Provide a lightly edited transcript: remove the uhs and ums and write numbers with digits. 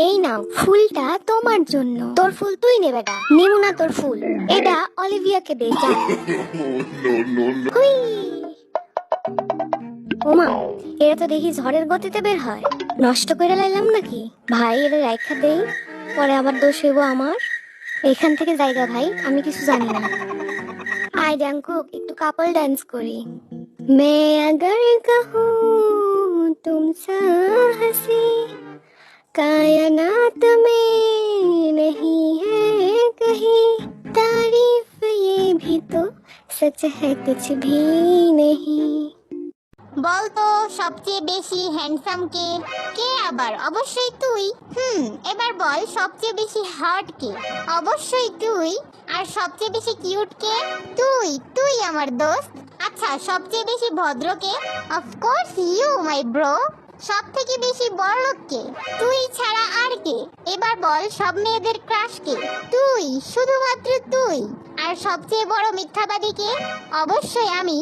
এই নাও ফুলটা তোমার জন্য। তোর ফুল তুই নে বেটা, নিমু না তোর ফুল। এটা অলিভিয়াকে দে যা। হুই। ওমা, এরা তো দেখি ঝড়ের গতিতে বের হয়। নষ্ট করে লাইলাম নাকি? ভাই এদের রাইখা দেই, পরে আবার দোষ হইব আমার। এখান থেকে জায়গা ভাই, আমি কিছু জানি না। আই জাঙ্কুক, একটু কাপল ডান্স করি। মে अगर कहूँ तुमसे हंसी कायनात में नहीं है कहीं तारीफ ये भी तो सच है कुछ भी नहीं। বলতো সবচেয়ে বেশি হ্যান্ডসাম কে? কে আবার? অবশ্যই তুই। এবার বল সবচেয়ে বেশি হট কে? অবশ্যই তুই। আর সবচেয়ে বেশি কিউট কে? তুই। তুই আমার দোস্ত। আচ্ছা, সবচেয়ে বেশি ভদ্র কে? Of course you my bro. সব থেকে বেশি বড়লোক কে? তুই ছাড়া আর কে? এবার বল সব মেয়েদের ক্রাশ কে? তুই, শুধুমাত্র তুই। আর সবচেয়ে বড় মিথ্যাবাদী কে? অবশ্যই আমি।